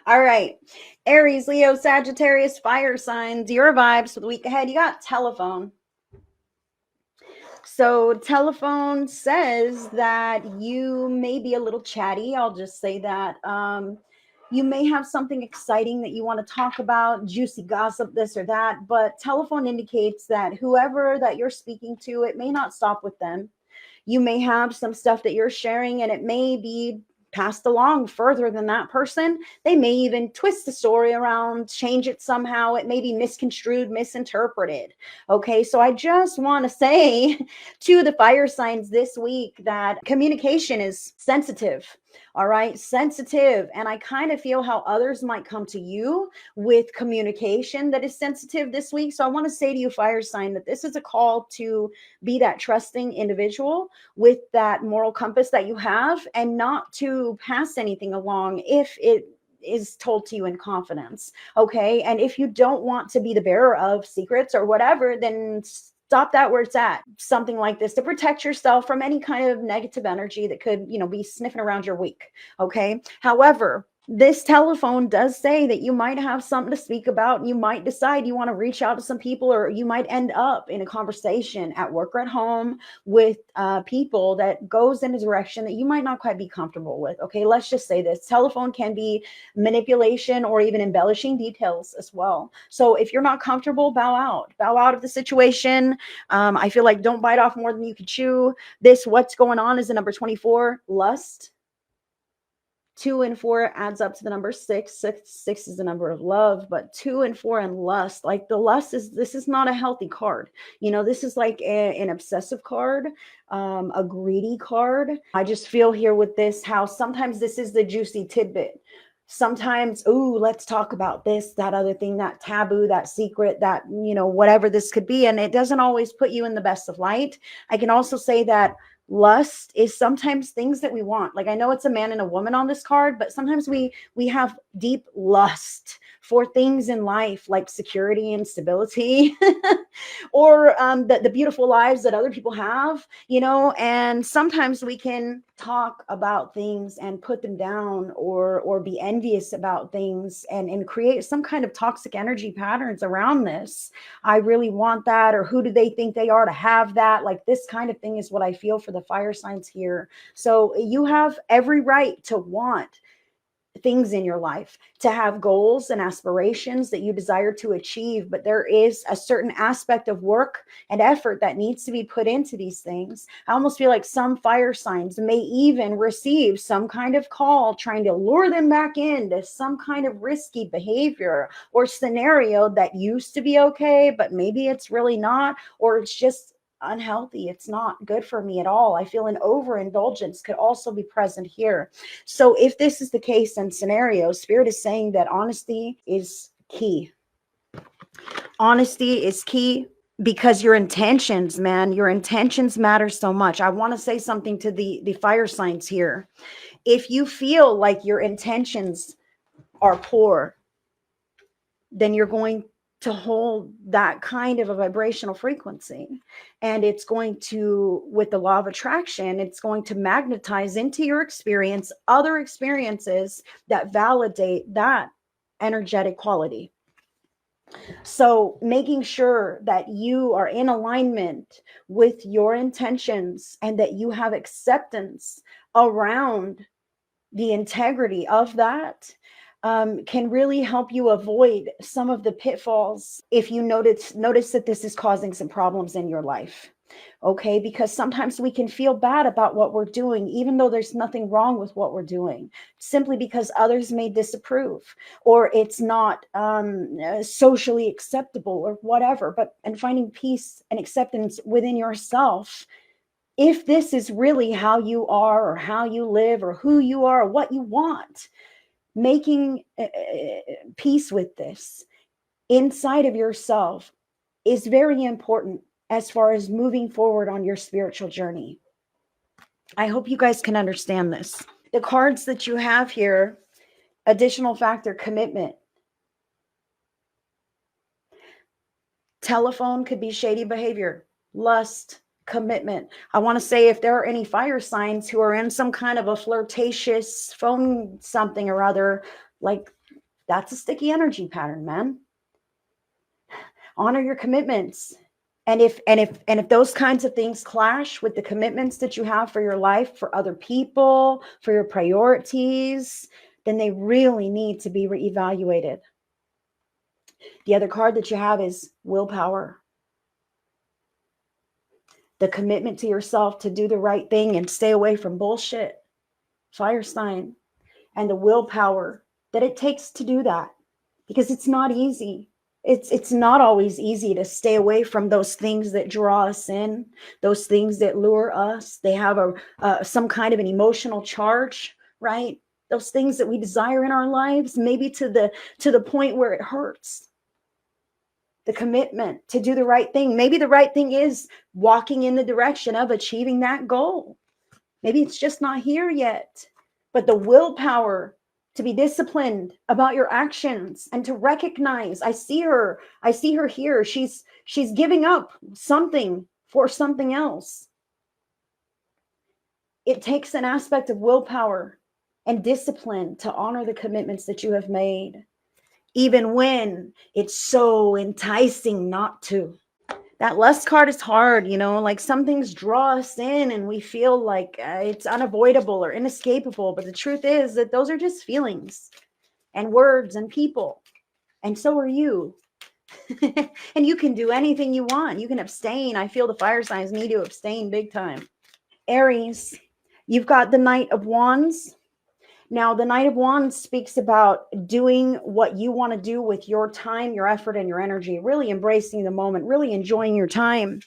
All right. Aries, Leo, Sagittarius, fire signs, your vibes for the week ahead. You got telephone. So, telephone says that you may be a little chatty. I'll just say that. You may have something exciting that you want to talk about, juicy gossip, this or that. But telephone indicates that whoever that you're speaking to, it may not stop with them. You may have some stuff that you're sharing and it may be passed along further than that person. They may even twist the story around, change it somehow. It may be misconstrued, misinterpreted. Okay, so I just want to say to the fire signs this week that communication is sensitive. All right, sensitive. And I kind of feel how others might come to you with communication that is sensitive this week. So I want to say to you, fire sign, that this is a call to be that trusting individual with that moral compass that you have, and not to pass anything along if it is told to you in confidence. Okay. And if you don't want to be the bearer of secrets or whatever, then stop that where it's at. Something like this to protect yourself from any kind of negative energy that could, be sniffing around your week. Okay. However, this telephone does say that you might have something to speak about. You might decide you want to reach out to some people, or you might end up in a conversation at work or at home with people that goes in a direction that you might not quite be comfortable with. Okay, let's just say this. Telephone can be manipulation or even embellishing details as well. So if you're not comfortable, bow out of the situation. I feel like don't bite off more than you can chew. This what's going on is the number 24, lust. 2 and 4 adds up to the number 6. Six is the number of love, but 2 and 4 and lust, like the lust this is not a healthy card. This is like an obsessive card, a greedy card. I just feel here with this how sometimes this is the juicy tidbit. Sometimes, let's talk about this, that other thing, that taboo, that secret, that, whatever this could be. And it doesn't always put you in the best of light. I can also say that lust is sometimes things that we want. Like, I know it's a man and a woman on this card, but sometimes we have deep lust for things in life, like security and stability, or the beautiful lives that other people have, and sometimes we can talk about things and put them down, or be envious about things, and create some kind of toxic energy patterns around this. I really want that, or who do they think they are to have that? Like, this kind of thing is what I feel for the fire signs here. So you have every right to want things in your life, to have goals and aspirations that you desire to achieve, but there is a certain aspect of work and effort that needs to be put into these things. I almost feel like some fire signs may even receive some kind of call trying to lure them back into some kind of risky behavior or scenario that used to be okay, but maybe it's really not, or it's just unhealthy. It's not good for me at all. I feel an overindulgence could also be present here. So if this is the case in scenarios, Spirit is saying that honesty is key. Honesty is key, because your intentions, man, your intentions matter so much. I want to say something to the fire signs here. If you feel like your intentions are poor, then you're going to hold that kind of a vibrational frequency, and it's going to, with the law of attraction, it's going to magnetize into your experience other experiences that validate that energetic quality. So making sure that you are in alignment with your intentions, and that you have acceptance around the integrity of that, can really help you avoid some of the pitfalls if you notice that this is causing some problems in your life. Okay, because sometimes we can feel bad about what we're doing, even though there's nothing wrong with what we're doing, simply because others may disapprove, or it's not socially acceptable, or whatever. And finding peace and acceptance within yourself, if this is really how you are, or how you live, or who you are, or what you want, making peace with this inside of yourself is very important as far as moving forward on your spiritual journey. I hope you guys can understand this. The cards that you have here, additional factor, commitment. Telephone could be shady behavior, lust, commitment. I want to say, if there are any fire signs who are in some kind of a flirtatious phone something or other, like That's a sticky energy pattern, man. Honor your commitments. And if those kinds of things clash with the commitments that you have for your life, for other people, for your priorities, then they really need to be reevaluated. The other card that you have is willpower. The commitment to yourself to do the right thing and stay away from bullshit. Fire sign. And the willpower that it takes to do that, because it's not easy. It's not always easy to stay away from those things that draw us in, those things that lure us. They have some kind of an emotional charge, right? Those things that we desire in our lives, maybe to the point where it hurts. The commitment to do the right thing. Maybe the right thing is walking in the direction of achieving that goal. Maybe it's just not here yet, but the willpower to be disciplined about your actions and to recognize, I see her here. She's giving up something for something else. It takes an aspect of willpower and discipline to honor the commitments that you have made, even when it's so enticing not to. That lust card is hard, like some things draw us in and we feel like it's unavoidable or inescapable. But the truth is that those are just feelings and words and people. And so are you. And you can do anything you want. You can abstain. I feel the fire signs need to abstain big time. Aries, you've got the Knight of Wands. Now, the Knight of Wands speaks about doing what you want to do with your time, your effort, and your energy, really embracing the moment, really enjoying your time.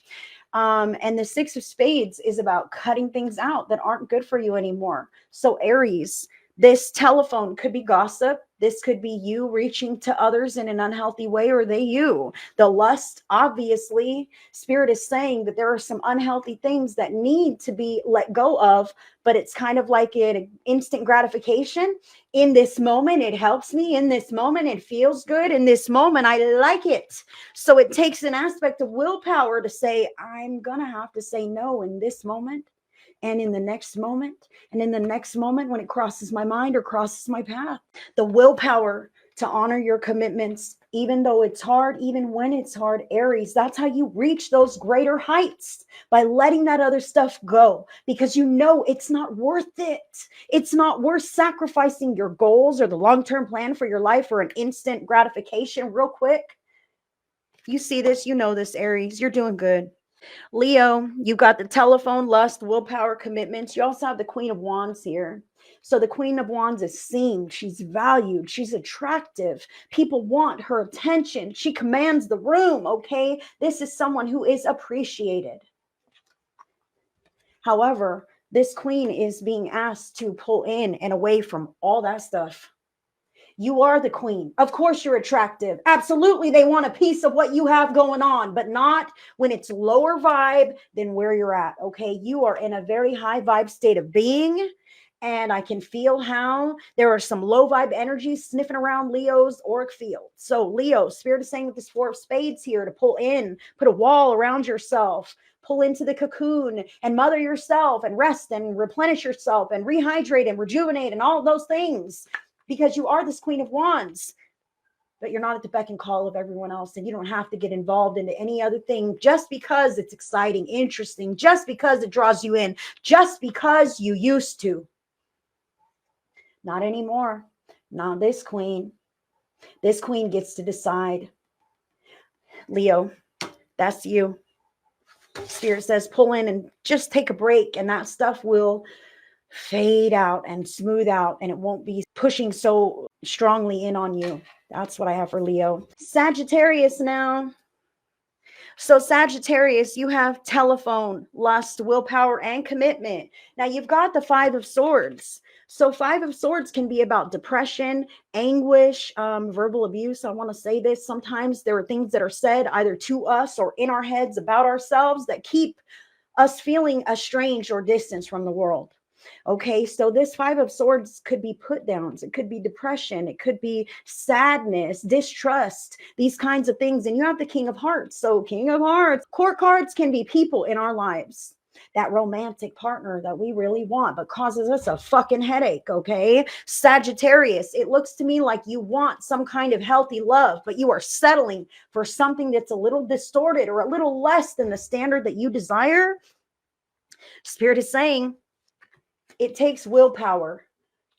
And the Six of Spades is about cutting things out that aren't good for you anymore. So Aries, this telephone could be gossip. This could be you reaching to others in an unhealthy way, or they you. The lust, obviously, Spirit is saying that there are some unhealthy things that need to be let go of, but it's kind of like an instant gratification. In this moment, it helps me. In this moment, it feels good. In this moment, I like it. So it takes an aspect of willpower to say, I'm going to have to say no in this moment. And in the next moment, and in the next moment when it crosses my mind or crosses my path. The willpower to honor your commitments, even though it's hard, even when it's hard, Aries, that's how you reach those greater heights, by letting that other stuff go, because you know it's not worth it. It's not worth sacrificing your goals or the long-term plan for your life for an instant gratification real quick. You see this, you know this, Aries, you're doing good. Leo, you've got the telephone, lust, willpower, commitments. You also have the Queen of Wands here. So the Queen of Wands is seen. She's valued. She's attractive. People want her attention. She commands the room, okay? This is someone who is appreciated. However, this queen is being asked to pull in and away from all that stuff. You are the queen. Of course you're attractive. Absolutely, they want a piece of what you have going on, but not when it's lower vibe than where you're at, okay? You are in a very high vibe state of being, and I can feel how there are some low vibe energies sniffing around Leo's auric field. So Leo, Spirit is saying with this Four of Spades here to pull in, put a wall around yourself, pull into the cocoon and mother yourself and rest and replenish yourself and rehydrate and rejuvenate and all of those things. Because you are this Queen of Wands, but you're not at the beck and call of everyone else, and you don't have to get involved into any other thing just because it's exciting, interesting, just because it draws you in, just because you used to. Not anymore. Not this queen. This queen gets to decide. Leo, that's you. Spirit says pull in and just take a break, and that stuff will fade out and smooth out, and it won't be pushing so strongly in on you. That's what I have for Leo. Sagittarius now. So Sagittarius, you have telephone, lust, willpower, and commitment. Now you've got the Five of Swords. So Five of Swords can be about depression, anguish, verbal abuse. I want to say this. Sometimes there are things that are said either to us or in our heads about ourselves that keep us feeling estranged or distanced from the world. Okay, so this Five of Swords could be put downs. It could be depression. It could be sadness, distrust, these kinds of things. And you have the King of Hearts. So King of Hearts, court cards can be people in our lives. that romantic partner that we really want, but causes us a fucking headache, okay? Sagittarius, it looks to me like you want some kind of healthy love, but you are settling for something that's a little distorted or a little less than the standard that you desire. Spirit is saying it takes willpower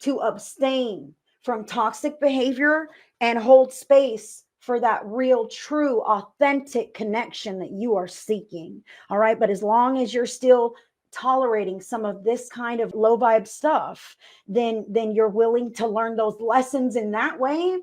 to abstain from toxic behavior and hold space for that real, true, authentic connection that you are seeking. All right. But as long as you're still tolerating some of this kind of low vibe stuff, then you're willing to learn those lessons in that way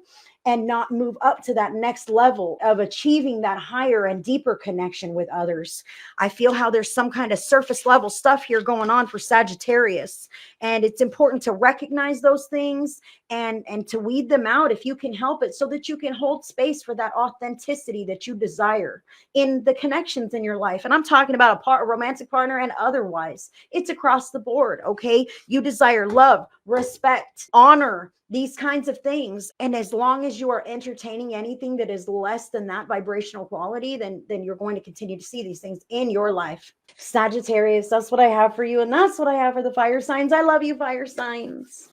and not move up to that next level of achieving that higher and deeper connection with others. I feel how there's some kind of surface level stuff here going on for Sagittarius, and it's important to recognize those things and to weed them out if you can help it, so that you can hold space for that authenticity that you desire in the connections in your life. And I'm talking about a romantic partner and otherwise. It's across the board, okay? You desire love, respect, honor, these kinds of things. And as long as you are entertaining anything that is less than that vibrational quality, then you're going to continue to see these things in your life. Sagittarius, that's what I have for you. And that's what I have for the fire signs. I love you, fire signs.